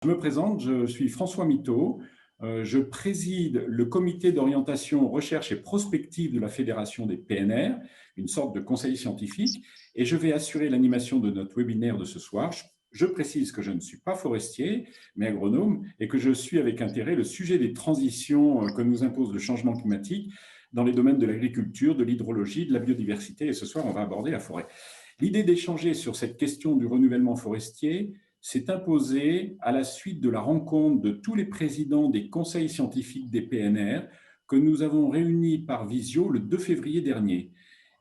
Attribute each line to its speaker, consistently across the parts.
Speaker 1: Je me présente, je suis François Miteau. Je préside le comité d'orientation, recherche et prospective de la Fédération des PNR, une sorte de conseil scientifique, et je vais assurer l'animation de notre webinaire de ce soir. Je précise que je ne suis pas forestier, mais agronome, et que je suis avec intérêt le sujet des transitions que nous impose le changement climatique dans les domaines de l'agriculture, de l'hydrologie, de la biodiversité, et ce soir, on va aborder la forêt. L'idée d'échanger sur cette question du renouvellement forestier s'est imposée à la suite de la rencontre de tous les présidents des conseils scientifiques des PNR que nous avons réunis par visio le 2 février dernier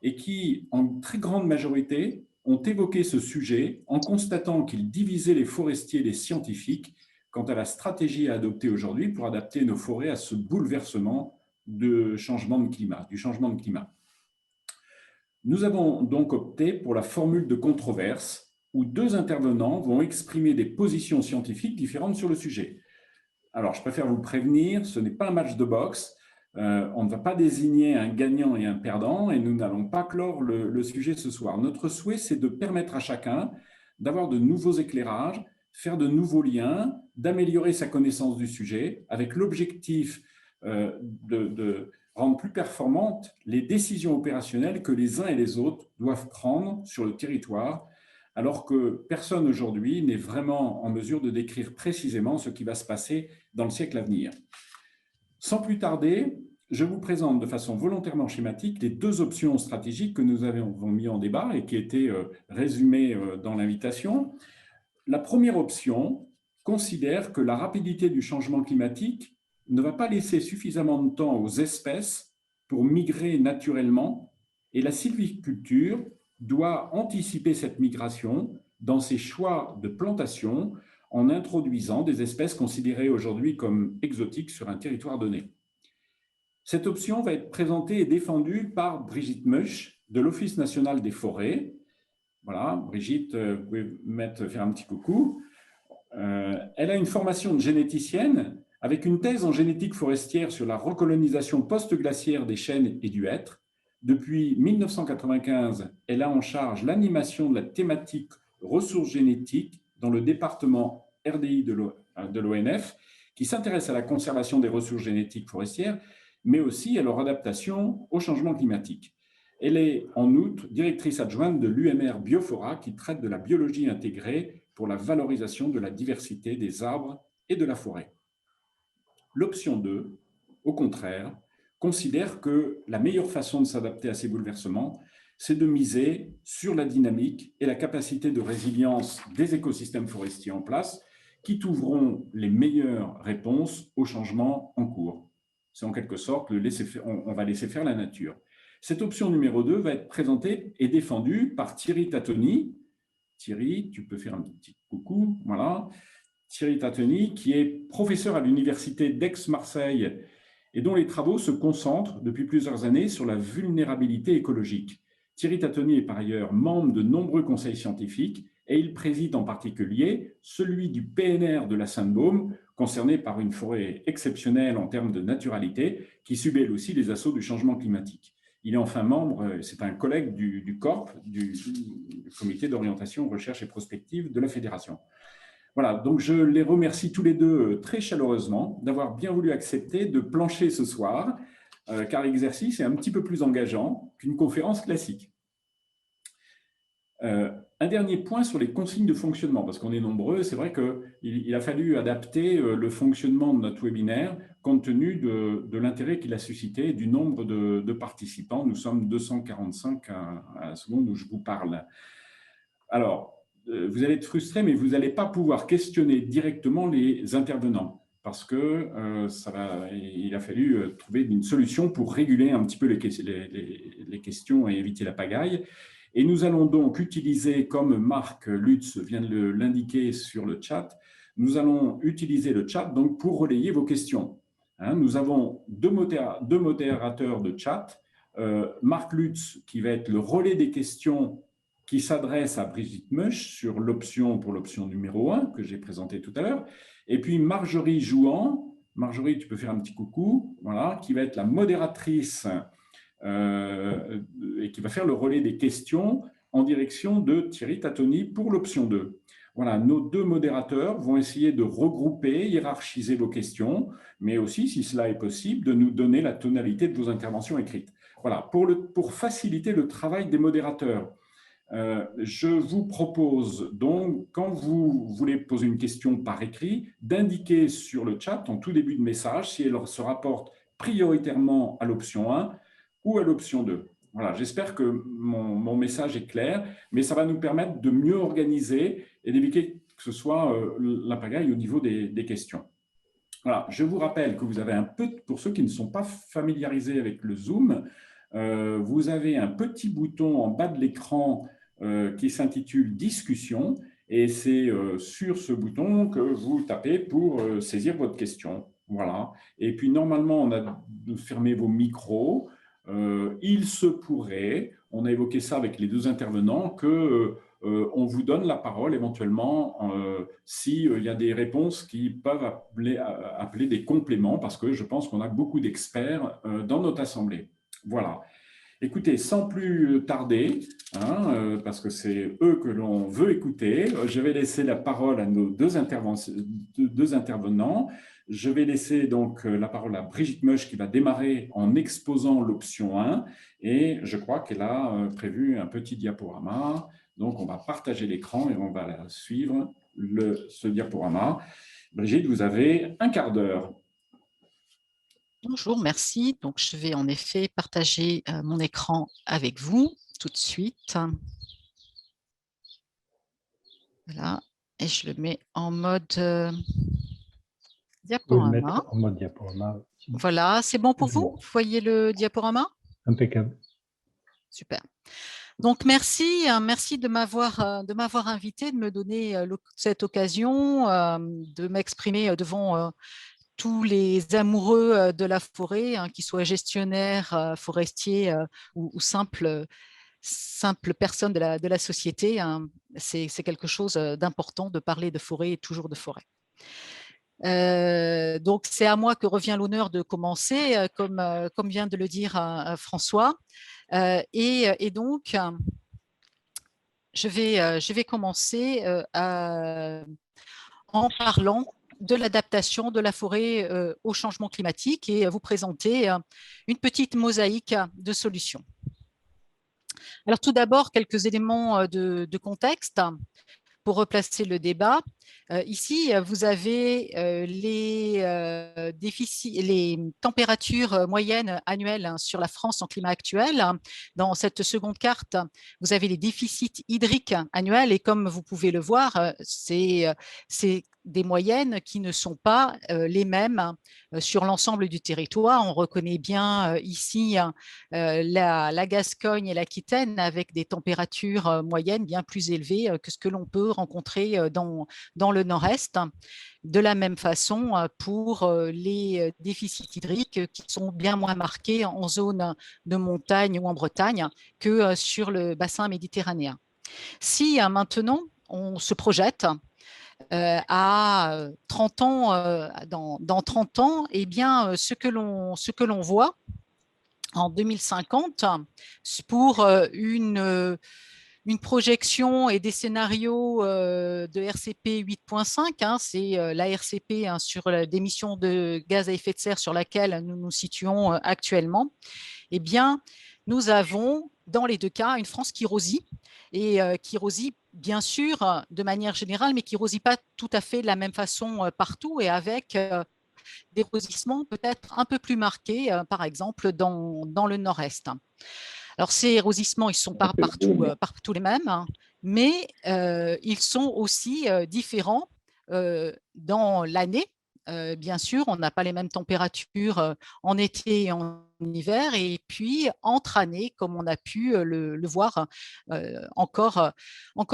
Speaker 1: et qui, en très grande majorité, ont évoqué ce sujet en constatant qu'il divisait les forestiers et les scientifiques quant à la stratégie à adopter aujourd'hui pour adapter nos forêts à ce bouleversement du changement de climat. Nous avons donc opté pour la formule de controverse où deux intervenants vont exprimer des positions scientifiques différentes sur le sujet. Alors, je préfère vous prévenir, ce n'est pas un match de boxe, on ne va pas désigner un gagnant et un perdant et nous n'allons pas clore le sujet ce soir. Notre souhait, c'est de permettre à chacun d'avoir de nouveaux éclairages, faire de nouveaux liens, d'améliorer sa connaissance du sujet avec l'objectif de rendre plus performantes les décisions opérationnelles que les uns et les autres doivent prendre sur le territoire, alors que personne aujourd'hui n'est vraiment en mesure de décrire précisément ce qui va se passer dans le siècle à venir. Sans plus tarder, je vous présente de façon volontairement schématique les deux options stratégiques que nous avons mis en débat et qui étaient résumées dans l'invitation. La première option considère que la rapidité du changement climatique ne va pas laisser suffisamment de temps aux espèces pour migrer naturellement et la sylviculture doit anticiper cette migration dans ses choix de plantation en introduisant des espèces considérées aujourd'hui comme exotiques sur un territoire donné. Cette option va être présentée et défendue par Brigitte Meusch de l'Office national des forêts. Voilà, Brigitte, vous pouvez faire un petit coucou. Elle a une formation de généticienne avec une thèse en génétique forestière sur la recolonisation post-glaciaire des chênes et du hêtre. Depuis 1995, elle a en charge l'animation de la thématique ressources génétiques dans le département RDI de l'ONF, qui s'intéresse à la conservation des ressources génétiques forestières, mais aussi à leur adaptation au changement climatique. Elle est en outre directrice adjointe de l'UMR Biofora, qui traite de la biologie intégrée pour la valorisation de la diversité des arbres et de la forêt. L'option 2, au contraire, considère que la meilleure façon de s'adapter à ces bouleversements, c'est de miser sur la dynamique et la capacité de résilience des écosystèmes forestiers en place qui trouveront les meilleures réponses aux changements en cours. C'est en quelque sorte, on va laisser faire la nature. Cette option numéro 2 va être présentée et défendue par Thierry Tatoni. Thierry, tu peux faire un petit coucou, voilà. Thierry Tatoni, qui est professeur à l'université d'Aix-Marseille et dont les travaux se concentrent depuis plusieurs années sur la vulnérabilité écologique. Thierry Tatoni est par ailleurs membre de nombreux conseils scientifiques et il préside en particulier celui du PNR de la Sainte-Baume, concerné par une forêt exceptionnelle en termes de naturalité, qui subit elle aussi les assauts du changement climatique. Il est enfin membre, c'est un collègue du CORP, du comité d'orientation, recherche et prospective de la Fédération. Voilà, donc je les remercie tous les deux très chaleureusement d'avoir bien voulu accepter de plancher ce soir, car l'exercice est un petit peu plus engageant qu'une conférence classique. Un dernier point sur les consignes de fonctionnement, parce qu'on est nombreux, c'est vrai qu'il a fallu adapter le fonctionnement de notre webinaire compte tenu de l'intérêt qu'il a suscité et du nombre de participants. Nous sommes 245 à la seconde où je vous parle. Alors, vous allez être frustrés, mais vous n'allez pas pouvoir questionner directement les intervenants parce qu'il a fallu trouver une solution pour réguler un petit peu les questions et éviter la pagaille. Et nous allons donc utiliser, comme Marc Lutz vient de l'indiquer sur le chat, nous allons utiliser le chat donc pour relayer vos questions. Nous avons deux modérateurs de chat, Marc Lutz qui va être le relais des questions qui s'adresse à Brigitte Meusch pour l'option numéro 1 que j'ai présentée tout à l'heure, et puis Marjorie Jouan. Marjorie, tu peux faire un petit coucou, voilà, qui va être la modératrice et qui va faire le relais des questions en direction de Thierry Tatoni pour l'option 2. Voilà, nos deux modérateurs vont essayer de regrouper, hiérarchiser vos questions, mais aussi, si cela est possible, de nous donner la tonalité de vos interventions écrites. Voilà, pour faciliter le travail des modérateurs, je vous propose donc, quand vous voulez poser une question par écrit, d'indiquer sur le chat, en tout début de message, si elle se rapporte prioritairement à l'option 1 ou à l'option 2. Voilà, j'espère que mon message est clair, mais ça va nous permettre de mieux organiser et d'éviter que ce soit la pagaille au niveau des questions. Voilà, je vous rappelle que vous avez pour ceux qui ne sont pas familiarisés avec le Zoom, vous avez un petit bouton en bas de l'écran qui s'intitule « Discussion » et c'est sur ce bouton que vous tapez pour saisir votre question. Voilà. Et puis, normalement, on a fermé vos micros. Il se pourrait, on a évoqué ça avec les deux intervenants, que on vous donne la parole éventuellement s'il y a des réponses qui peuvent appeler des compléments, parce que je pense qu'on a beaucoup d'experts dans notre assemblée. Voilà. Écoutez, sans plus tarder, hein, parce que c'est eux que l'on veut écouter, je vais laisser la parole à nos deux intervenants. Je vais laisser donc la parole à Brigitte Meuch qui va démarrer en exposant l'option 1 et je crois qu'elle a prévu un petit diaporama. Donc, on va partager l'écran et on va suivre ce diaporama. Brigitte, vous avez un quart d'heure.
Speaker 2: Bonjour, merci. Donc, je vais en effet partager mon écran avec vous tout de suite. Voilà, et je le mets en mode diaporama.
Speaker 3: Vous pouvez le mettre en mode diaporama.
Speaker 2: Voilà, c'est bon pour vous? Vous voyez le diaporama?
Speaker 3: Impeccable.
Speaker 2: Super. Donc, merci de m'avoir invité, de me donner cette occasion de m'exprimer devant tous les amoureux de la forêt, hein, qu'ils soient gestionnaires, forestiers ou simples personnes de la société. Hein. C'est quelque chose d'important de parler de forêt et toujours de forêt. Donc, c'est à moi que revient l'honneur de commencer, comme vient de le dire François. Et donc, je vais commencer en parlant de l'adaptation de la forêt au changement climatique et vous présenter une petite mosaïque de solutions. Alors tout d'abord, quelques éléments de contexte pour replacer le débat. Ici, vous avez les températures moyennes annuelles hein, sur la France en climat actuel. Dans cette seconde carte, vous avez les déficits hydriques annuels et comme vous pouvez le voir, c'est des moyennes qui ne sont pas les mêmes sur l'ensemble du territoire. On reconnaît bien ici la Gascogne et l'Aquitaine avec des températures moyennes bien plus élevées que ce que l'on peut rencontrer dans le nord-est. De la même façon pour les déficits hydriques qui sont bien moins marqués en zone de montagne ou en Bretagne que sur le bassin méditerranéen. Si maintenant on se projette à 30 ans, dans 30 ans, eh bien, ce que l'on voit en 2050 pour une projection et des scénarios de RCP 8.5, hein, c'est la RCP hein, sur l'émission de gaz à effet de serre sur laquelle nous nous situons actuellement, eh bien, nous avons dans les deux cas une France qui rosit et qui rosit bien sûr de manière générale, mais qui rosit pas tout à fait de la même façon partout et avec des rosissements peut-être un peu plus marqués, par exemple dans le nord-est. Alors ces rosissements, ils ne sont pas partout les mêmes, hein, mais ils sont aussi différents dans l'année. Bien sûr, on n'a pas les mêmes températures en été et en hiver, et puis entre années, comme on a pu le voir encore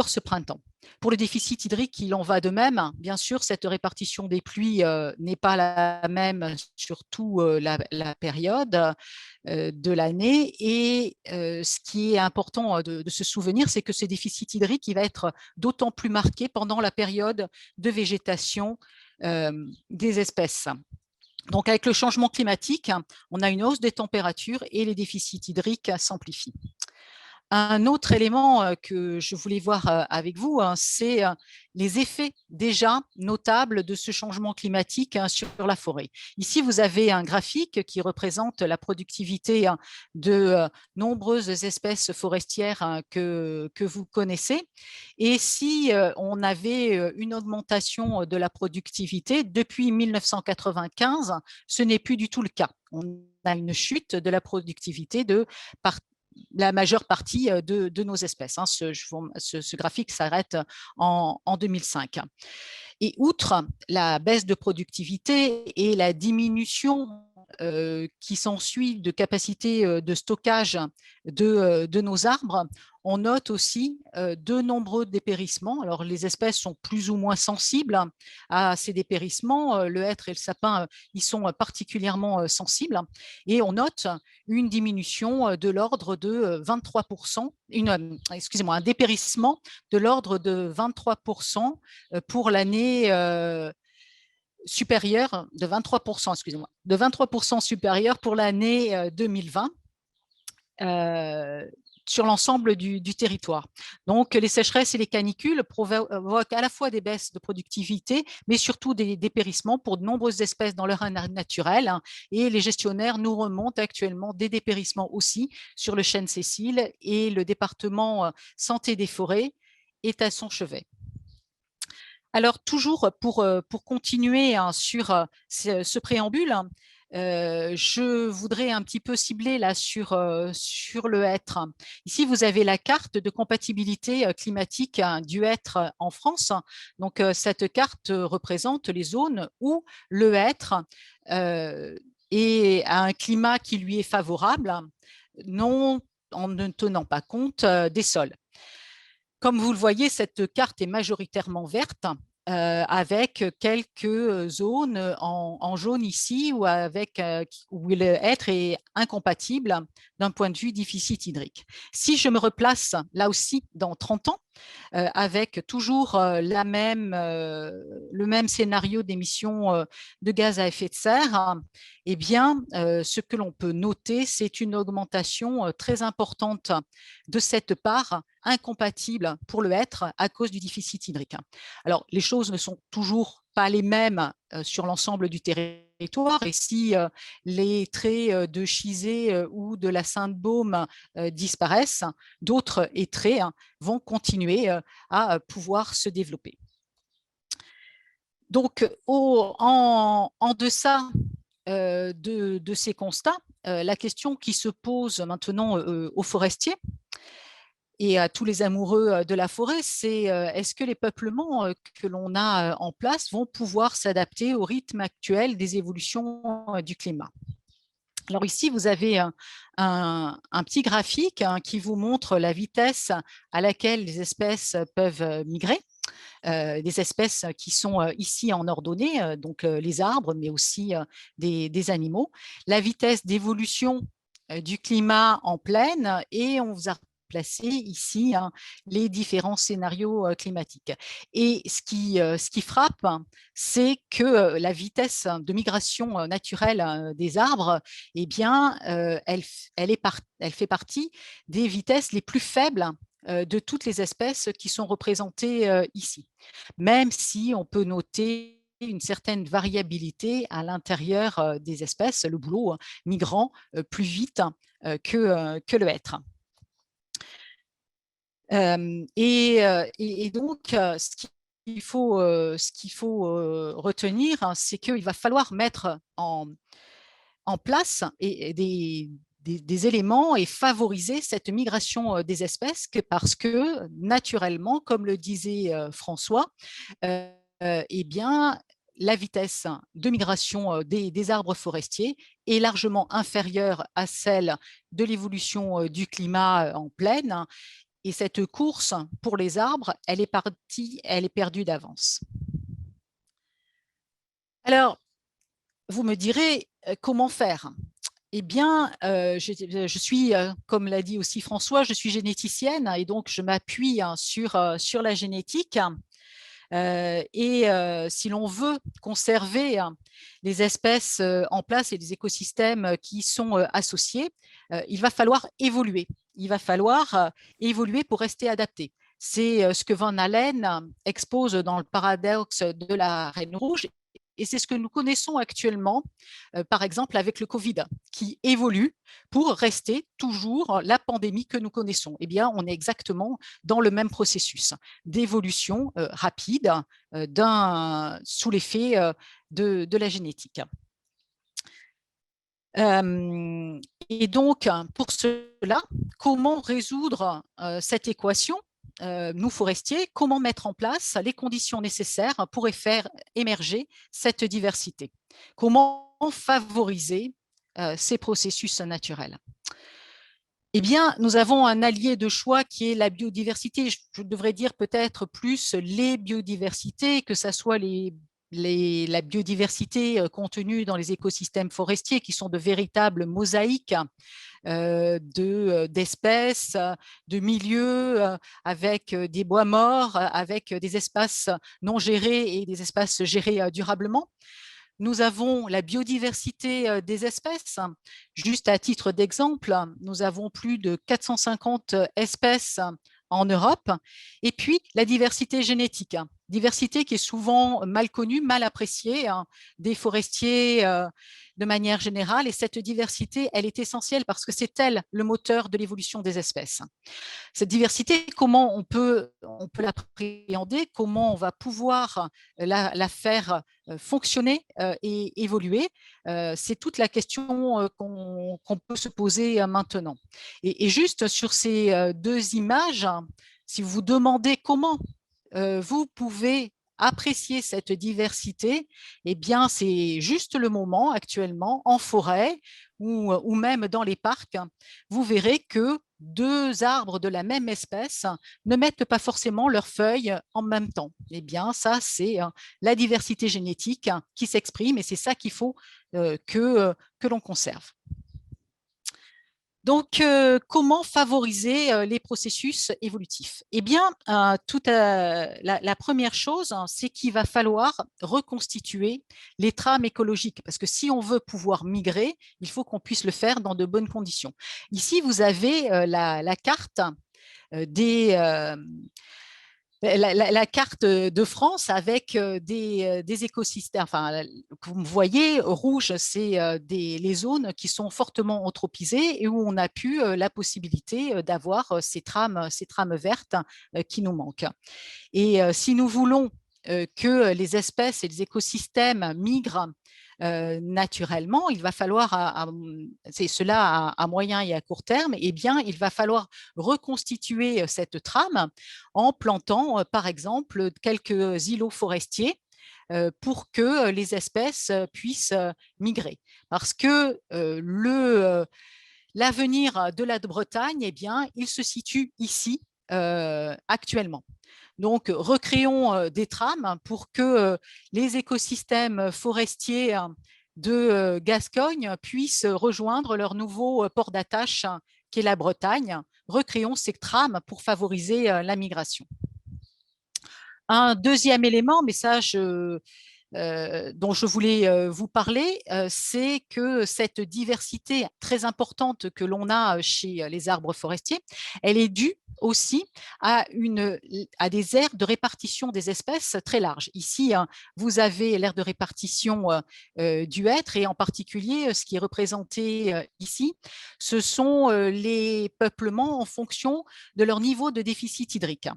Speaker 2: ce printemps. Pour le déficit hydrique, il en va de même. Bien sûr, cette répartition des pluies n'est pas la même sur toute la période de l'année. Et ce qui est important de se souvenir, c'est que ce déficit hydrique il va être d'autant plus marqué pendant la période de végétation des espèces. Donc, avec le changement climatique, on a une hausse des températures et les déficits hydriques s'amplifient. Un autre élément que je voulais voir avec vous, c'est les effets déjà notables de ce changement climatique sur la forêt. Ici, vous avez un graphique qui représente la productivité de nombreuses espèces forestières que vous connaissez. Et si on avait une augmentation de la productivité depuis 1995, ce n'est plus du tout le cas. On a une chute de la productivité de la majeure partie de nos espèces. Ce graphique s'arrête en 2005. Et outre la baisse de productivité et la diminution qui s'ensuit de capacité de stockage de nos arbres, on note aussi de nombreux dépérissements. Alors, les espèces sont plus ou moins sensibles à ces dépérissements. Le hêtre et le sapin y sont particulièrement sensibles. Et on note une diminution de l'ordre de 23%, un dépérissement de l'ordre de 23% pour l'année supérieure, de 23%, excusez-moi, de 23% supérieure pour l'année 2020. Sur l'ensemble du territoire. Donc, les sécheresses et les canicules provoquent à la fois des baisses de productivité, mais surtout des dépérissements pour de nombreuses espèces dans leur habitat naturel. Et les gestionnaires nous remontent actuellement des dépérissements aussi sur le chêne Cécile, et le département santé des forêts est à son chevet. Alors, toujours pour continuer sur ce préambule, je voudrais un petit peu cibler là sur le hêtre. Ici, vous avez la carte de compatibilité climatique du hêtre en France. Donc, cette carte représente les zones où le hêtre a un climat qui lui est favorable, en ne tenant pas compte des sols. Comme vous le voyez, cette carte est majoritairement verte, avec quelques zones en jaune ici où le hêtre est incompatible d'un point de vue déficit hydrique. Si je me replace là aussi dans 30 ans, avec toujours le même scénario d'émissions de gaz à effet de serre, eh bien, ce que l'on peut noter, c'est une augmentation très importante de cette part incompatible pour le hêtre à cause du déficit hydrique. Alors, les choses ne sont toujours pas les mêmes sur l'ensemble du territoire. Et si les traits de Chizé ou de la Sainte-Baume disparaissent, d'autres traits vont continuer à pouvoir se développer. Donc, en deçà de ces constats, la question qui se pose maintenant aux forestiers et à tous les amoureux de la forêt, c'est est-ce que les peuplements que l'on a en place vont pouvoir s'adapter au rythme actuel des évolutions du climat? Alors ici, vous avez un petit graphique qui vous montre la vitesse à laquelle les espèces peuvent migrer. Des espèces qui sont ici en ordonnée, donc les arbres, mais aussi des animaux. La vitesse d'évolution du climat en plaine, et on vous a placé ici les différents scénarios climatiques. Et ce qui frappe, c'est que la vitesse de migration naturelle des arbres, eh bien, elle fait partie des vitesses les plus faibles de toutes les espèces qui sont représentées ici, même si on peut noter une certaine variabilité à l'intérieur des espèces, le bouleau migrant plus vite que le hêtre. Et donc, ce qu'il faut retenir, c'est qu'il va falloir mettre en place des éléments et favoriser cette migration des espèces, parce que naturellement, comme le disait François, eh bien, la vitesse de migration des arbres forestiers est largement inférieure à celle de l'évolution du climat en plaine. Et cette course pour les arbres, elle est perdue d'avance. Alors, vous me direz, comment faire? Eh bien, je suis, comme l'a dit aussi François, je suis généticienne, et donc je m'appuie sur la génétique. Si l'on veut conserver les espèces en place et les écosystèmes qui sont associés, il va falloir évoluer. Il va falloir évoluer pour rester adapté. C'est ce que Van Allen expose dans le paradoxe de la Reine rouge. Et c'est ce que nous connaissons actuellement, par exemple avec le Covid, qui évolue pour rester toujours la pandémie que nous connaissons. Eh bien, on est exactement dans le même processus d'évolution rapide sous l'effet de la génétique. Et donc, pour cela, comment résoudre cette équation ? Nous, forestiers, comment mettre en place les conditions nécessaires pour faire émerger cette diversité? Comment favoriser ces processus naturels? Eh bien, nous avons un allié de choix qui est la biodiversité. Je devrais dire peut-être plus les biodiversités, que ce soit la biodiversité contenue dans les écosystèmes forestiers, qui sont de véritables mosaïques d'espèces, de milieux, avec des bois morts, avec des espaces non gérés et des espaces gérés durablement. Nous avons la biodiversité des espèces. Juste à titre d'exemple, nous avons plus de 450 espèces en Europe. Et puis, la diversité génétique. Diversité qui est souvent mal connue, mal appréciée des forestiers de manière générale. Et cette diversité, elle est essentielle parce que c'est elle le moteur de l'évolution des espèces. Cette diversité, comment on peut l'appréhender, comment on va pouvoir la faire fonctionner et évoluer, c'est toute la question qu'on peut se poser maintenant. Et juste sur ces deux images, si vous vous demandez comment vous pouvez apprécier cette diversité, eh bien, c'est juste le moment actuellement en forêt ou même dans les parcs. Vous verrez que deux arbres de la même espèce ne mettent pas forcément leurs feuilles en même temps. Eh bien, ça, c'est la diversité génétique qui s'exprime et c'est ça qu'il faut que l'on conserve. Donc, comment favoriser les processus évolutifs? Eh bien, la première chose, c'est qu'il va falloir reconstituer les trames écologiques, parce que si on veut pouvoir migrer, il faut qu'on puisse le faire dans de bonnes conditions. Ici, vous avez la carte la carte de France avec des écosystèmes. Enfin, vous me voyez, rouge, c'est les zones qui sont fortement anthropisées et où on a pu la possibilité d'avoir ces trames vertes qui nous manquent. Et si nous voulons que les espèces et les écosystèmes migrent naturellement, il va falloir, c'est cela à moyen et à court terme, eh bien, il va falloir reconstituer cette trame en plantant, par exemple, quelques îlots forestiers pour que les espèces puissent migrer. Parce que l'avenir de la Bretagne, eh bien, il se situe ici actuellement. Donc, recréons des trames pour que les écosystèmes forestiers de Gascogne puissent rejoindre leur nouveau port d'attache qui est la Bretagne. Recréons ces trames pour favoriser la migration. Un deuxième élément, mais ça, dont je voulais vous parler, c'est que cette diversité très importante que l'on a chez les arbres forestiers, elle est due aussi à des aires de répartition des espèces très larges. Ici, vous avez l'aire de répartition du hêtre et en particulier, ce qui est représenté ici, ce sont les peuplements en fonction de leur niveau de déficit hydrique.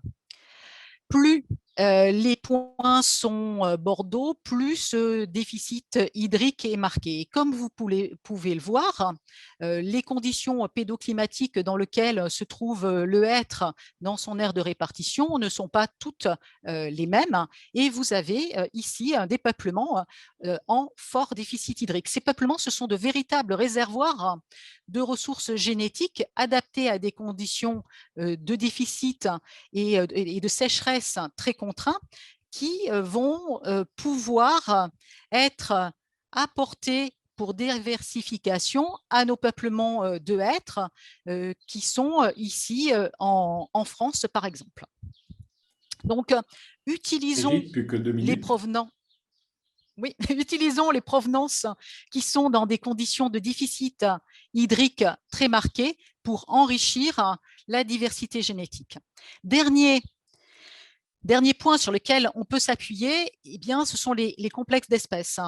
Speaker 2: Plus les points sont bordeaux, plus ce déficit hydrique est marqué. Et comme vous pouvez le voir, les conditions pédoclimatiques dans lesquelles se trouve le hêtre dans son aire de répartition ne sont pas toutes les mêmes. Et vous avez ici des peuplements en fort déficit hydrique. Ces peuplements, ce sont de véritables réservoirs de ressources génétiques adaptées à des conditions de déficit et de sécheresse très contraints qui vont pouvoir être apportés pour diversification à nos peuplements de hêtres qui sont ici en France, par exemple. Donc, utilisons
Speaker 1: Brigitte, plus que 2
Speaker 2: les
Speaker 1: minutes.
Speaker 2: provenants. Oui, utilisons les provenances qui sont dans des conditions de déficit hydrique très marquées pour enrichir la diversité génétique. Dernier point sur lequel on peut s'appuyer, eh bien, ce sont les complexes d'espèces.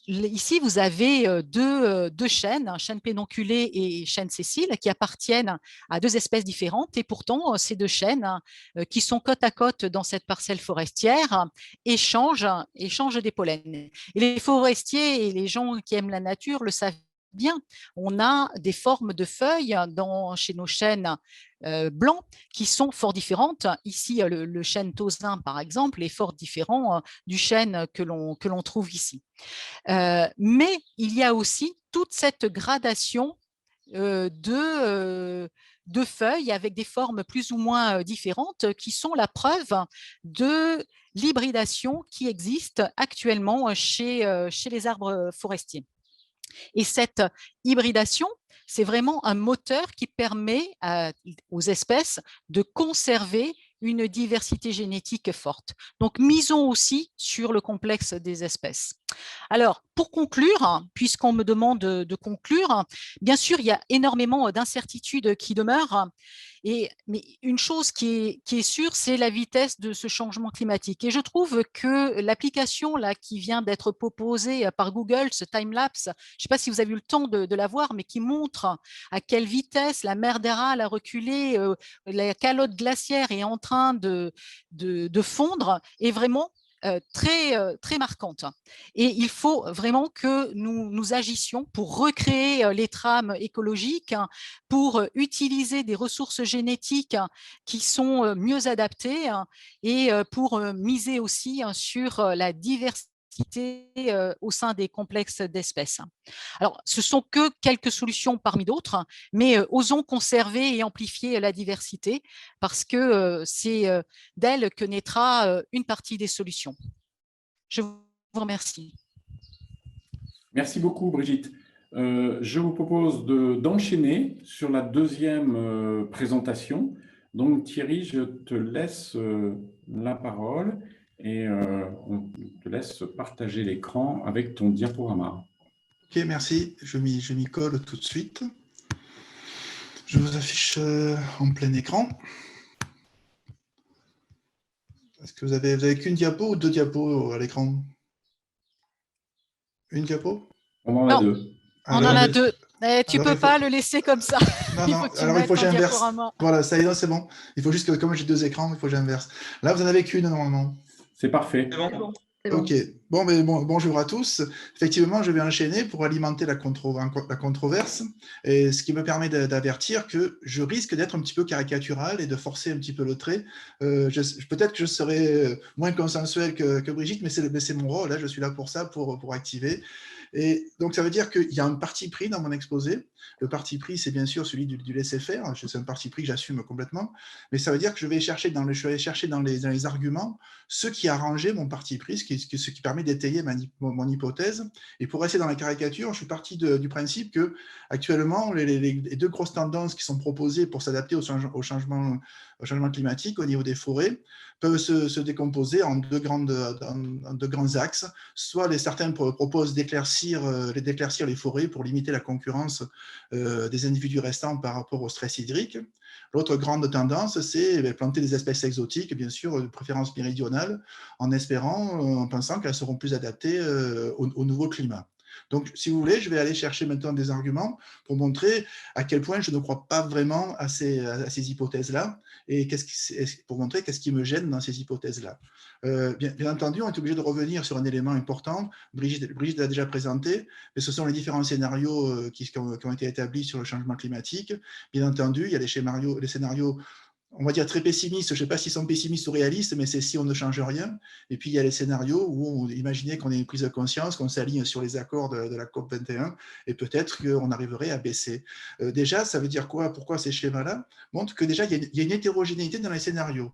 Speaker 2: Ici, vous avez deux chaînes, chaîne pédonculée et chaîne sessile, qui appartiennent à deux espèces différentes. Et pourtant, ces deux chaînes qui sont côte à côte dans cette parcelle forestière échangent des pollens. Et les forestiers et les gens qui aiment la nature le savent bien. On a des formes de feuilles chez nos chênes blancs qui sont fort différentes. Ici, le chêne tausin, par exemple, est fort différent du chêne que l'on trouve ici. Mais il y a aussi toute cette gradation de feuilles avec des formes plus ou moins différentes qui sont la preuve de l'hybridation qui existe actuellement chez les arbres forestiers. Et cette hybridation, c'est vraiment un moteur qui permet aux espèces de conserver une diversité génétique forte. Donc, misons aussi sur le complexe des espèces. Alors, pour conclure, puisqu'on me demande de conclure, bien sûr, il y a énormément d'incertitudes qui demeurent. Mais une chose qui est sûre, c'est la vitesse de ce changement climatique. Et je trouve que l'application qui vient d'être proposée par Google, ce time-lapse, je ne sais pas si vous avez eu le temps de la voir, mais qui montre à quelle vitesse la mer d'Aral a reculé, la calotte glaciaire est en train de fondre, est vraiment très marquante. Et il faut vraiment que nous agissions pour recréer les trames écologiques, pour utiliser des ressources génétiques qui sont mieux adaptées et pour miser aussi sur la diversité au sein des complexes d'espèces. Alors, ce ne sont que quelques solutions parmi d'autres, mais osons conserver et amplifier la diversité parce que c'est d'elle que naîtra une partie des solutions. Je vous remercie.
Speaker 1: Merci beaucoup, Brigitte. Je vous propose d'enchaîner sur la deuxième présentation. Donc, Thierry, je te laisse la parole et on te laisse partager l'écran avec ton diaporama.
Speaker 4: Ok, merci. Je m'y colle tout de suite. Je vous affiche en plein écran. Est-ce que vous avez qu'une diapo ou deux diapos à l'écran? Une diapo?
Speaker 1: On en a deux.
Speaker 2: On en a deux. Tu ne peux pas le laisser comme ça.
Speaker 4: Non,
Speaker 2: il faut que tu
Speaker 4: alors il faut que j'inverse. Voilà, ça y est, c'est bon. Il faut juste que, comme j'ai deux écrans, il faut que j'inverse. Là, vous n'en avez qu'une normalement.
Speaker 1: C'est parfait.
Speaker 4: C'est bon. Ok, bonjour à tous. Effectivement, je vais enchaîner pour alimenter la controverse, et ce qui me permet d'avertir que je risque d'être un petit peu caricatural et de forcer un petit peu le trait. Peut-être que je serai moins consensuel que Brigitte, mais c'est mon rôle, là, je suis là pour ça, pour activer. Et donc, ça veut dire qu'il y a un parti pris dans mon exposé. Le parti pris, c'est bien sûr celui du laisser-faire. C'est un parti pris que j'assume complètement. Mais ça veut dire que je vais aller chercher dans les arguments ce qui a arrangé mon parti pris, ce qui permet d'étayer mon hypothèse. Et pour rester dans la caricature, je suis parti du principe que actuellement, les deux grosses tendances qui sont proposées pour s'adapter au changement climatique au niveau des forêts peuvent se décomposer en deux grands axes. Soit certains proposent d'éclaircir les forêts pour limiter la concurrence des individus restants par rapport au stress hydrique. L'autre grande tendance, c'est planter des espèces exotiques, bien sûr, de préférence méridionale, en pensant qu'elles seront plus adaptées au nouveau climat. Donc, si vous voulez, je vais aller chercher maintenant des arguments pour montrer à quel point je ne crois pas vraiment à ces hypothèses-là et pour montrer qu'est-ce qui me gêne dans ces hypothèses-là. Bien entendu, on est obligé de revenir sur un élément important. Brigitte l'a déjà présenté, mais ce sont les différents scénarios qui ont été établis sur le changement climatique. Bien entendu, il y a les scénarios on va dire très pessimistes, je ne sais pas s'ils sont pessimistes ou réalistes, mais c'est si on ne change rien. Et puis il y a les scénarios où on imaginait qu'on ait une prise de conscience, qu'on s'aligne sur les accords de la COP 21, et peut-être qu'on arriverait à baisser. Déjà, ça veut dire quoi? Pourquoi ces schémas-là montrent que déjà, il y a une hétérogénéité dans les scénarios.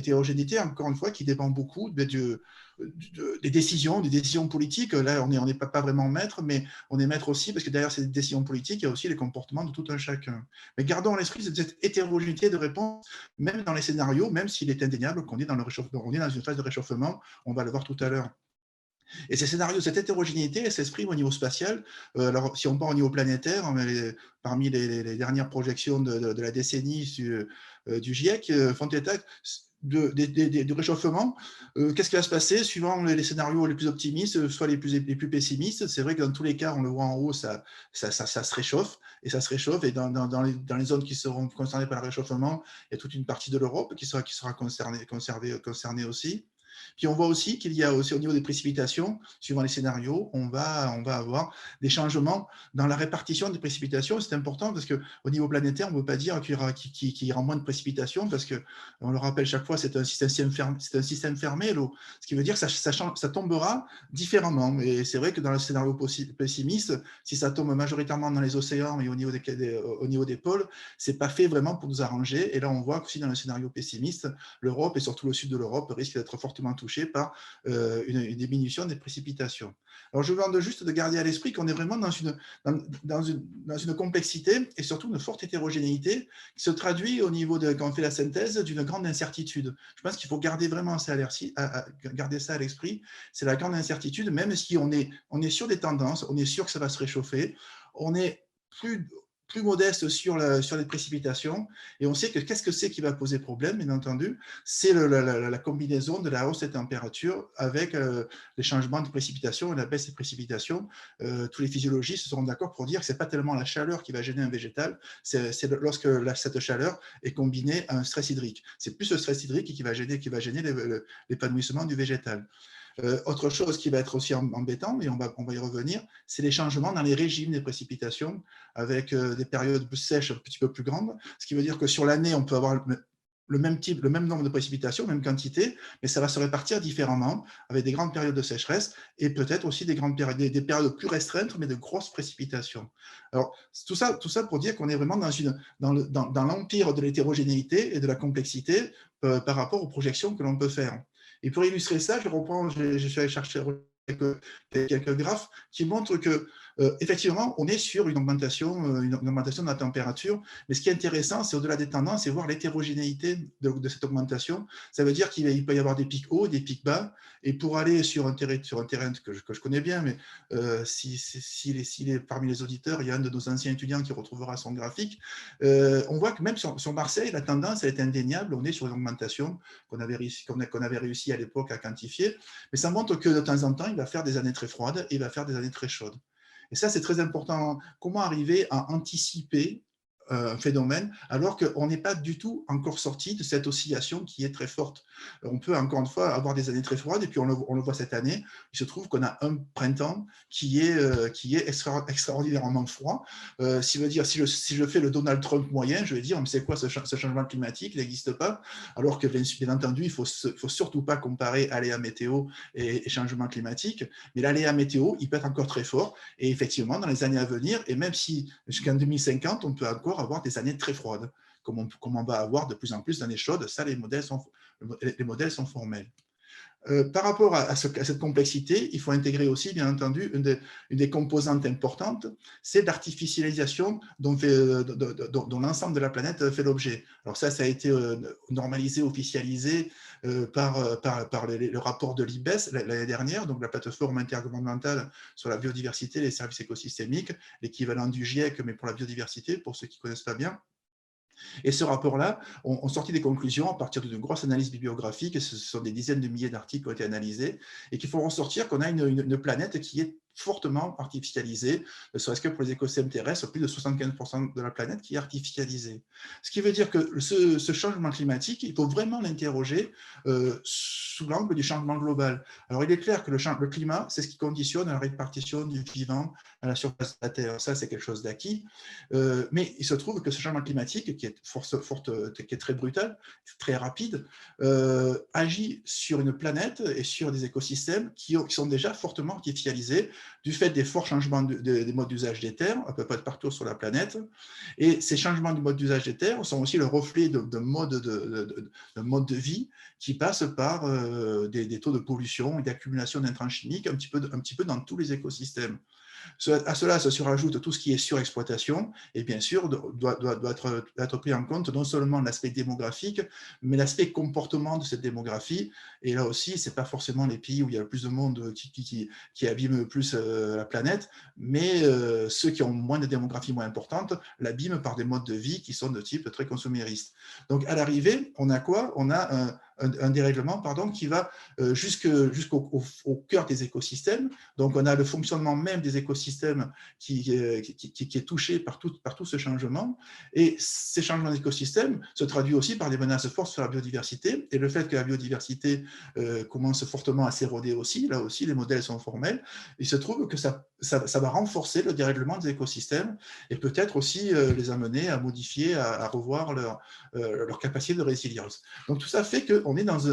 Speaker 4: hétérogénéité, encore une fois, qui dépend beaucoup des décisions politiques. Là, on n'est pas vraiment maître, mais on est maître aussi, parce que derrière ces décisions politiques, il y a aussi les comportements de tout un chacun. Mais gardons à l'esprit cette hétérogénéité de réponse, même dans les scénarios, même s'il est indéniable qu'on est dans une phase de réchauffement, on va le voir tout à l'heure. Et ces scénarios, cette hétérogénéité, elle s'exprime au niveau spatial. Alors, si on part au niveau planétaire, parmi les dernières projections de la décennie du GIEC, font état du réchauffement. Qu'est-ce qui va se passer suivant les scénarios les plus optimistes, soit les plus pessimistes? C'est vrai que dans tous les cas, on le voit en haut, ça se réchauffe, et ça se réchauffe, et dans les zones qui seront concernées par le réchauffement, il y a toute une partie de l'Europe qui sera concernée aussi. Puis on voit aussi qu'il y a aussi au niveau des précipitations, suivant les scénarios, on va avoir des changements dans la répartition des précipitations. C'est important parce qu'au niveau planétaire, on ne peut pas dire qu'il y aura moins de précipitations, parce qu'on le rappelle chaque fois, c'est un système fermé, l'eau. Ce qui veut dire que ça tombera différemment. Et c'est vrai que dans le scénario pessimiste, si ça tombe majoritairement dans les océans et au niveau des pôles, ce n'est pas fait vraiment pour nous arranger. Et là, on voit qu'aussi dans le scénario pessimiste, l'Europe et surtout le sud de l'Europe risque d'être fortement touché par une diminution des précipitations. Alors, je vous demande juste de garder à l'esprit qu'on est vraiment dans une complexité et surtout une forte hétérogénéité qui se traduit au niveau quand on fait la synthèse d'une grande incertitude. Je pense qu'il faut garder vraiment ça à l'esprit. C'est la grande incertitude, même si on est sur des tendances, on est sûr que ça va se réchauffer, on est plus modeste sur les précipitations, et on sait que qu'est-ce que c'est qui va poser problème, bien entendu, c'est la combinaison de la hausse des températures avec les changements de précipitations et la baisse des précipitations. Tous les physiologistes seront d'accord pour dire que ce n'est pas tellement la chaleur qui va gêner un végétal, c'est lorsque cette chaleur est combinée à un stress hydrique. C'est plus le stress hydrique qui va gêner l'épanouissement du végétal. Autre chose qui va être aussi embêtant, et on va y revenir, c'est les changements dans les régimes des précipitations, avec des périodes plus sèches un petit peu plus grandes, ce qui veut dire que sur l'année, on peut avoir le même nombre de précipitations, même quantité, mais ça va se répartir différemment, avec des grandes périodes de sécheresse, et peut-être aussi des périodes plus restreintes, mais de grosses précipitations. Alors, tout ça pour dire qu'on est vraiment dans l'empire de l'hétérogénéité et de la complexité par rapport aux projections que l'on peut faire. Et pour illustrer ça, je suis allé chercher quelques graphes qui montrent que effectivement, on est sur une augmentation de la température, mais ce qui est intéressant, c'est au-delà des tendances, c'est voir l'hétérogénéité de cette augmentation. Ça veut dire qu'il peut y avoir des pics hauts, des pics bas, et pour aller sur un terrain que je connais bien, mais parmi les auditeurs, il y a un de nos anciens étudiants qui retrouvera son graphique, on voit que même sur Marseille, la tendance elle est indéniable, on est sur une augmentation qu'on avait réussi à l'époque à quantifier, mais ça montre que de temps en temps, il va faire des années très froides et il va faire des années très chaudes. Et ça, c'est très important. Comment arriver à anticiper un phénomène alors qu'on n'est pas du tout encore sorti de cette oscillation qui est très forte. On peut encore une fois avoir des années très froides, et puis on le voit cette année, il se trouve qu'on a un printemps qui est extraordinairement froid. Si je fais le Donald Trump moyen, je vais dire, c'est quoi ce changement climatique? Il n'existe pas. Alors que bien entendu, il ne faut surtout pas comparer aléa météo et changement climatique, mais l'aléa météo, il peut être encore très fort, et effectivement, dans les années à venir, et même si jusqu'en 2050, on peut encore avoir des années très froides, comme on va avoir de plus en plus d'années chaudes. Ça, les modèles sont formels. Par rapport à cette complexité, il faut intégrer aussi, bien entendu, une des composantes importantes, c'est l'artificialisation dont l'ensemble de la planète fait l'objet. Alors ça a été normalisé, officialisé par le rapport de l'IPBES l'année dernière, donc la plateforme intergouvernementale sur la biodiversité et les services écosystémiques, l'équivalent du GIEC, mais pour la biodiversité, pour ceux qui ne connaissent pas bien. Et ce rapport-là, on sortit des conclusions à partir d'une grosse analyse bibliographique, et ce sont des dizaines de milliers d'articles qui ont été analysés, et qui font ressortir qu'on a une planète qui est fortement artificialisée, ne serait-ce que pour les écosystèmes terrestres, plus de 75% de la planète qui est artificialisée. Ce qui veut dire que ce changement climatique, il faut vraiment l'interroger sous l'angle du changement global. Alors, il est clair que le climat, c'est ce qui conditionne la répartition du vivant à la surface de la Terre. Ça, c'est quelque chose d'acquis. Mais il se trouve que ce changement climatique, qui est très brutal, très rapide, agit sur une planète et sur des écosystèmes qui sont déjà fortement artificialisés, du fait des forts changements des modes d'usage des terres, à peu près partout sur la planète. Et ces changements du mode d'usage des terres sont aussi le reflet de modes de vie qui passent par des taux de pollution et d'accumulation d'intrants chimiques un petit peu dans tous les écosystèmes. À cela se surajoute tout ce qui est surexploitation et bien sûr doit être pris en compte non seulement l'aspect démographique, mais l'aspect comportement de cette démographie. Et là aussi, ce n'est pas forcément les pays où il y a le plus de monde qui abîment le plus la planète, mais ceux qui ont moins de démographie moins importante l'abîment par des modes de vie qui sont de type très consumériste. Donc à l'arrivée, on a quoi? On a un dérèglement qui va jusqu'au cœur des écosystèmes. Donc, on a le fonctionnement même des écosystèmes qui est touché par tout ce changement. Et ces changements d'écosystèmes se traduisent aussi par des menaces fortes sur la biodiversité. Et le fait que la biodiversité commence fortement à s'éroder aussi, là aussi, les modèles sont formels. Il se trouve que ça va renforcer le dérèglement des écosystèmes et peut-être aussi les amener à modifier, à revoir leur capacité de résilience. Donc, tout ça fait qu'on est dans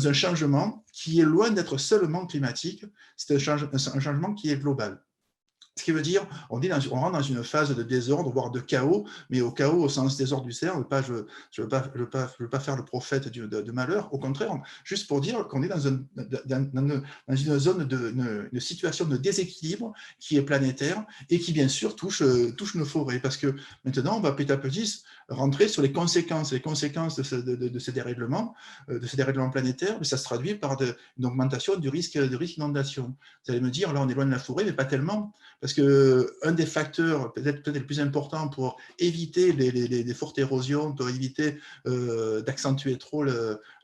Speaker 4: un changement qui est loin d'être seulement climatique, c'est un changement qui est global. Ce qui veut dire on rentre dans une phase de désordre, voire de chaos, mais au chaos au sens désordre du terme. Je ne veux pas faire le prophète de malheur, au contraire, juste pour dire qu'on est dans une zone, une situation de déséquilibre qui est planétaire et qui, bien sûr, touche nos forêts. Parce que maintenant, on va petit à petit rentrer sur les conséquences de ces dérèglements planétaires, mais ça se traduit par une augmentation du risque d'inondation. Vous allez me dire, là, on est loin de la forêt, mais pas tellement. Parce qu'un des facteurs peut-être le plus important pour éviter les fortes érosions, pour éviter d'accentuer trop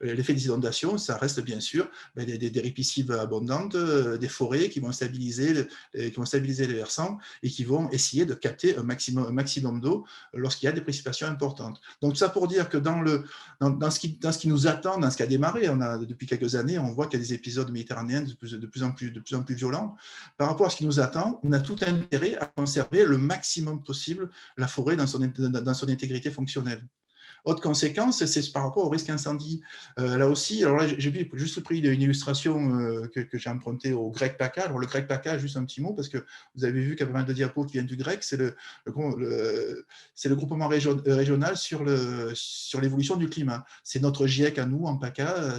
Speaker 4: l'effet des inondations, ça reste bien sûr des ripisylves abondantes, des forêts qui vont stabiliser les versants et qui vont essayer de capter un maximum d'eau lorsqu'il y a des précipitations importantes. Donc ça pour dire que dans ce qui nous attend, dans ce qui a démarré, depuis quelques années, on voit qu'il y a des épisodes méditerranéens de plus en plus violents. Par rapport à ce qui nous attend, on a tout intérêt à conserver le maximum possible la forêt dans son intégrité fonctionnelle. Autre conséquence, c'est par rapport au risque incendie. Là aussi, alors là, j'ai juste pris une illustration que j'ai empruntée au grec PACA. Alors le grec PACA, juste un petit mot, parce que vous avez vu qu'il y a pas mal de diapos qui viennent du grec, c'est le groupement régional sur l'évolution du climat. C'est notre GIEC à nous, en PACA,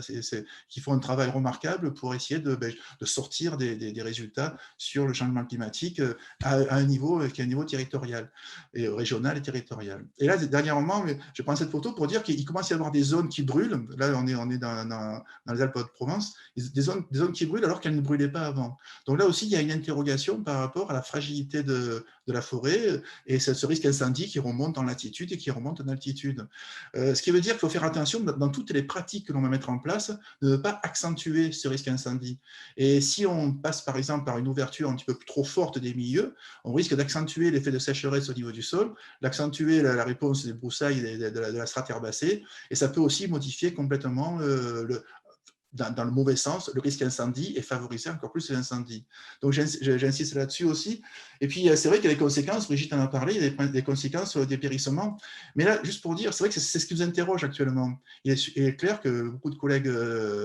Speaker 4: qui font un travail remarquable pour essayer de sortir des résultats sur le changement climatique à un niveau qui est un niveau territorial, et régional et territorial. Et là, dernièrement, je prends cette photo pour dire qu'il commence à y avoir des zones qui brûlent. Là, on est dans les Alpes-de-Provence, des zones qui brûlent alors qu'elles ne brûlaient pas avant. Donc là aussi, il y a une interrogation par rapport à la fragilité de la forêt et ce risque incendie qui remonte en latitude et qui remonte en altitude. Ce qui veut dire qu'il faut faire attention dans toutes les pratiques que l'on va mettre en place de ne pas accentuer ce risque incendie. Et si on passe par exemple par une ouverture un petit peu trop forte des milieux, on risque d'accentuer l'effet de sécheresse au niveau du sol, d'accentuer la réponse des broussailles et de la strate herbacée, et ça peut aussi modifier complètement dans le mauvais sens, le risque incendie et favoriser encore plus l'incendie. Donc j'insiste là-dessus aussi. Et puis c'est vrai qu'il y a des conséquences, Brigitte en a parlé, il y a des conséquences sur le dépérissement. Mais là, juste pour dire, c'est vrai que c'est ce qui nous interroge actuellement. Il est clair que beaucoup de collègues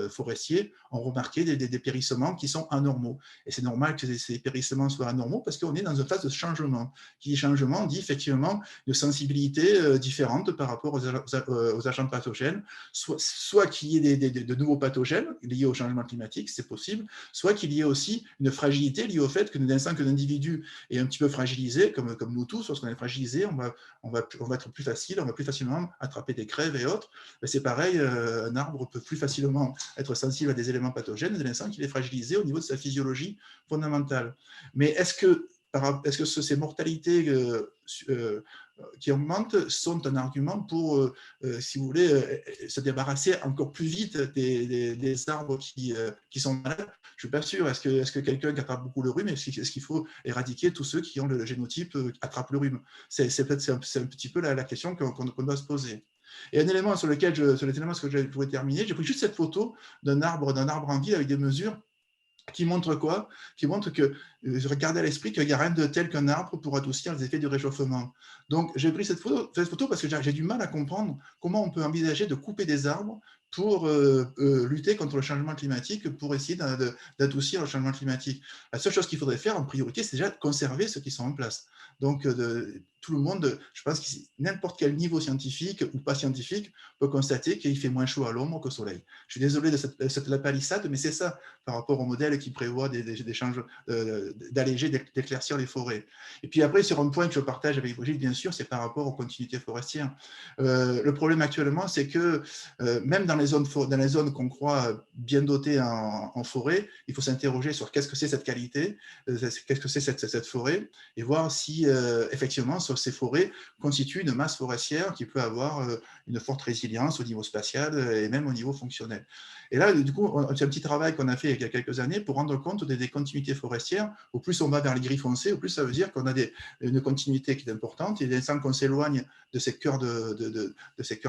Speaker 4: forestiers ont remarqué des dépérissements qui sont anormaux. Et c'est normal que ces dépérissements soient anormaux parce qu'on est dans une phase de changement. Qui dit changement dit effectivement une sensibilité différente par rapport aux agents pathogènes, soit qu'il y ait de nouveaux pathogènes liés au changement climatique, c'est possible, soit qu'il y ait aussi une fragilité liée au fait que l'instant que l'individu est un petit peu fragilisé, comme nous tous, lorsqu'on est fragilisé, on va être plus facile, on va plus facilement attraper des crèves et autres. Mais c'est pareil, un arbre peut plus facilement être sensible à des éléments pathogènes dès l'instant qu'il est fragilisé au niveau de sa physiologie fondamentale. Mais est-ce que ces mortalités qui augmentent sont un argument pour, si vous voulez, se débarrasser encore plus vite des arbres qui sont malades? Je ne suis pas sûr. Est-ce que quelqu'un qui attrape beaucoup le rhume, est-ce qu'il faut éradiquer tous ceux qui ont le génotype attrape le rhume? C'est un petit peu la question qu'on doit se poser. Et un élément sur lequel je voulais terminer, j'ai pris juste cette photo d'un arbre en ville avec des mesures qui montre quoi? Qui montre que garder à l'esprit qu'il n'y a rien de tel qu'un arbre pour adoucir les effets du réchauffement. Donc, j'ai pris cette photo parce que j'ai du mal à comprendre comment on peut envisager de couper des arbres pour lutter contre le changement climatique, pour essayer d'adoucir le changement climatique. La seule chose qu'il faudrait faire en priorité, c'est déjà de conserver ceux qui sont en place. Donc, tout le monde, je pense que n'importe quel niveau scientifique ou pas scientifique peut constater qu'il fait moins chaud à l'ombre qu'au soleil. Je suis désolé de la palissade, mais c'est ça par rapport au modèle qui prévoit d'alléger, d'éclaircir les forêts. Et puis après, sur un point que je partage avec Brigitte, bien sûr, c'est par rapport aux continuités forestières. Le problème actuellement, c'est que même dans les zones qu'on croit bien dotées en forêt, il faut s'interroger sur qu'est-ce que c'est cette qualité, qu'est-ce que c'est cette forêt, et voir si effectivement ces forêts constituent une masse forestière qui peut avoir une forte résilience au niveau spatial et même au niveau fonctionnel. Et là, du coup, c'est un petit travail qu'on a fait il y a quelques années pour rendre compte des continuités forestières. Au plus on va vers les gris foncés, au plus ça veut dire qu'on a une continuité qui est importante. Et dès l'instant qu'on s'éloigne de ces cœurs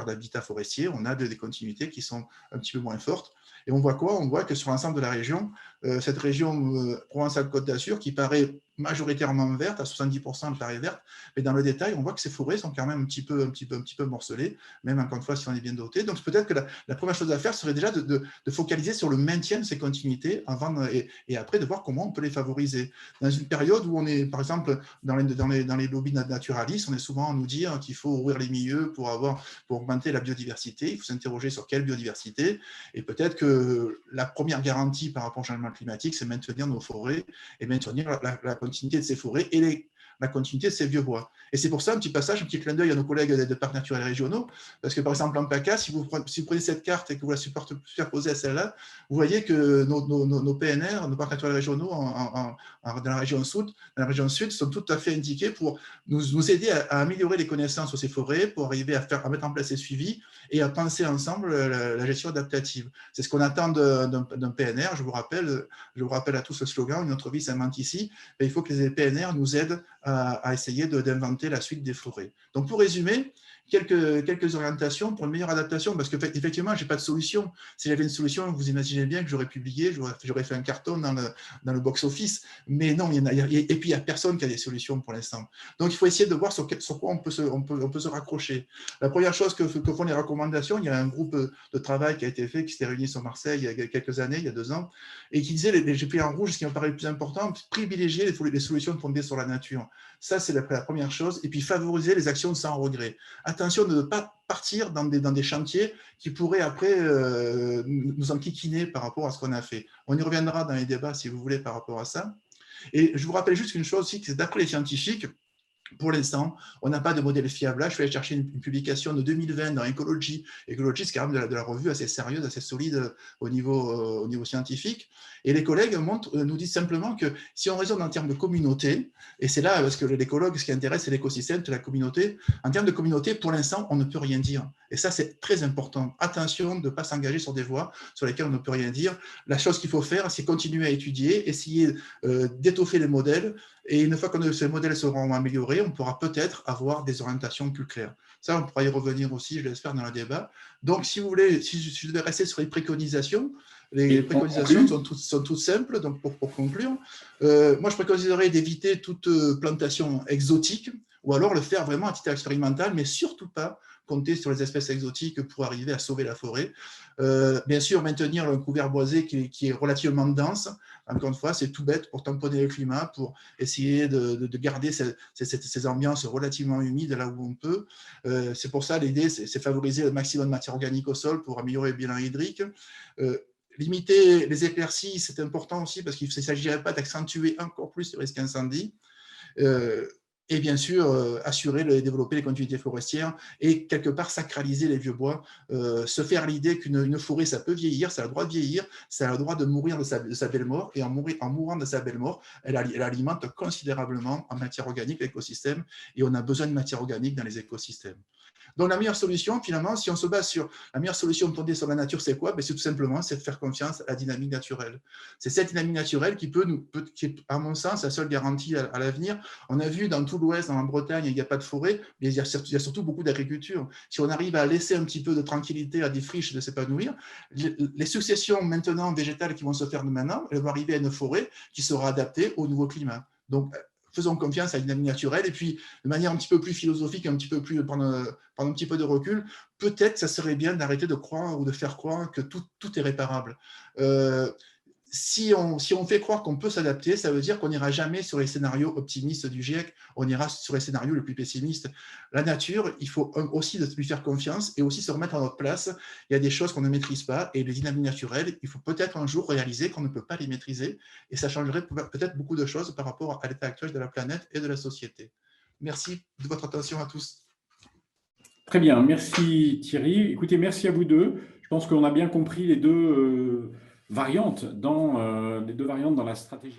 Speaker 4: d'habitat forestier, on a des continuités qui sont un petit peu moins fortes. Et on voit quoi? On voit que sur l'ensemble de la région, cette région Provence-Alpes-Côte d'Azur, qui paraît majoritairement verte, à 70% elle paraît verte, mais dans le détail, on voit que ces forêts sont quand même un petit peu morcelées, même encore une fois si on est bien doté. Donc peut-être que la première chose à faire serait déjà de focaliser sur le maintien de ces continuités avant, et après de voir comment on peut les favoriser. Dans une période où on est, par exemple, dans les lobbies naturalistes, on est souvent à nous dire qu'il faut ouvrir les milieux pour augmenter la biodiversité, il faut s'interroger sur quelle biodiversité, et peut-être que la première garantie par rapport au changement climatique, c'est maintenir nos forêts et maintenir la continuité de ces forêts et la continuité de ces vieux bois. Et c'est pour ça, un petit clin d'œil à nos collègues de parcs naturels régionaux, parce que par exemple en PACA, si vous prenez cette carte et que vous la superposez à celle-là, vous voyez que nos PNR, nos parcs naturels régionaux dans la région sud, sont tout à fait indiqués pour nous aider à améliorer les connaissances sur ces forêts, pour arriver à mettre en place ces suivis et à penser ensemble la gestion adaptative. C'est ce qu'on attend d'un PNR. Je vous rappelle à tous ce slogan, notre vie s'invente ici. Mais il faut que les PNR nous aident à essayer d'inventer la suite des forêts. Donc pour résumer, quelques orientations pour une meilleure adaptation, parce qu'effectivement, je n'ai pas de solution. Si j'avais une solution, vous imaginez bien que j'aurais publié, j'aurais fait un carton dans le box-office, mais non, et puis il n'y a personne qui a des solutions pour l'instant. Donc il faut essayer de voir sur quoi on peut se raccrocher. La première chose que font les recommandations, il y a un groupe de travail qui a été fait, qui s'est réuni sur Marseille il y a quelques années, il y a 2 ans, et qui disait, j'ai pris en rouge ce qui me paraît le plus important, privilégier les solutions fondées sur la nature. Ça, c'est la première chose. Et puis favoriser les actions sans regret. Attention de ne pas partir dans des chantiers qui pourraient après nous enquiquiner par rapport à ce qu'on a fait. On y reviendra dans les débats, si vous voulez, par rapport à ça. Et je vous rappelle juste une chose aussi, que c'est d'après les scientifiques, pour l'instant, on n'a pas de modèle fiable. Là, je suis allé chercher une publication de 2020 dans Ecology. Ecology, c'est quand même de la revue assez sérieuse, assez solide au niveau scientifique. Et les collègues nous disent simplement que si on raisonne en termes de communauté, et c'est là, parce que l'écologue, ce qui intéresse, c'est l'écosystème, c'est la communauté. En termes de communauté, pour l'instant, on ne peut rien dire. Et ça, c'est très important. Attention de ne pas s'engager sur des voies sur lesquelles on ne peut rien dire. La chose qu'il faut faire, c'est continuer à étudier, essayer d'étoffer les modèles. Et une fois que ces modèles seront améliorés, on pourra peut-être avoir des orientations plus claires. Ça, on pourra y revenir aussi, je l'espère, dans le débat. Donc, si vous voulez, si je devais rester sur les préconisations sont toutes simples. Donc, pour conclure, moi, je préconiserais d'éviter toute plantation exotique, ou alors le faire vraiment à titre expérimental, mais surtout pas compter sur les espèces exotiques pour arriver à sauver la forêt. Bien sûr, maintenir un couvert boisé qui est relativement dense. Encore une fois, c'est tout bête pour tamponner le climat, pour essayer de garder ces ambiances relativement humides là où on peut. C'est pour ça, l'idée, c'est favoriser le maximum de matière organique au sol pour améliorer le bilan hydrique. Limiter les éclaircies, c'est important aussi parce qu'il ne s'agirait pas d'accentuer encore plus le risque incendie. Et bien sûr, développer les continuités forestières et quelque part sacraliser les vieux bois, se faire l'idée qu'une forêt, ça peut vieillir, ça a le droit de vieillir, ça a le droit de mourir de sa belle mort, et en mourant de sa belle mort, elle alimente considérablement en matière organique l'écosystème, et on a besoin de matière organique dans les écosystèmes. Donc, la meilleure solution, finalement, si on se base sur la meilleure solution fondée sur la nature, c'est quoi? C'est tout simplement de faire confiance à la dynamique naturelle. C'est cette dynamique naturelle qui qui est, à mon sens, la seule garantie à l'avenir. On a vu dans tout l'Ouest, en Bretagne, il n'y a pas de forêt, mais il y a surtout beaucoup d'agriculture. Si on arrive à laisser un petit peu de tranquillité à des friches de s'épanouir, les successions maintenant végétales qui vont se faire de maintenant, elles vont arriver à une forêt qui sera adaptée au nouveau climat. Donc, faisons confiance à la dynamique naturelle. Et puis, de manière un petit peu plus philosophique, un petit peu plus, prendre un petit peu de recul, peut-être ça serait bien d'arrêter de croire ou de faire croire que tout est réparable. Si on fait croire qu'on peut s'adapter, ça veut dire qu'on n'ira jamais sur les scénarios optimistes du GIEC, on ira sur les scénarios les plus pessimistes. La nature, il faut aussi lui faire confiance et aussi se remettre à notre place. Il y a des choses qu'on ne maîtrise pas et les dynamiques naturelles, il faut peut-être un jour réaliser qu'on ne peut pas les maîtriser et ça changerait peut-être beaucoup de choses par rapport à l'état actuel de la planète et de la société. Merci de votre attention à tous.
Speaker 1: Très bien, merci Thierry. Écoutez, merci à vous deux. Je pense qu'on a bien compris les deux variantes dans la stratégie.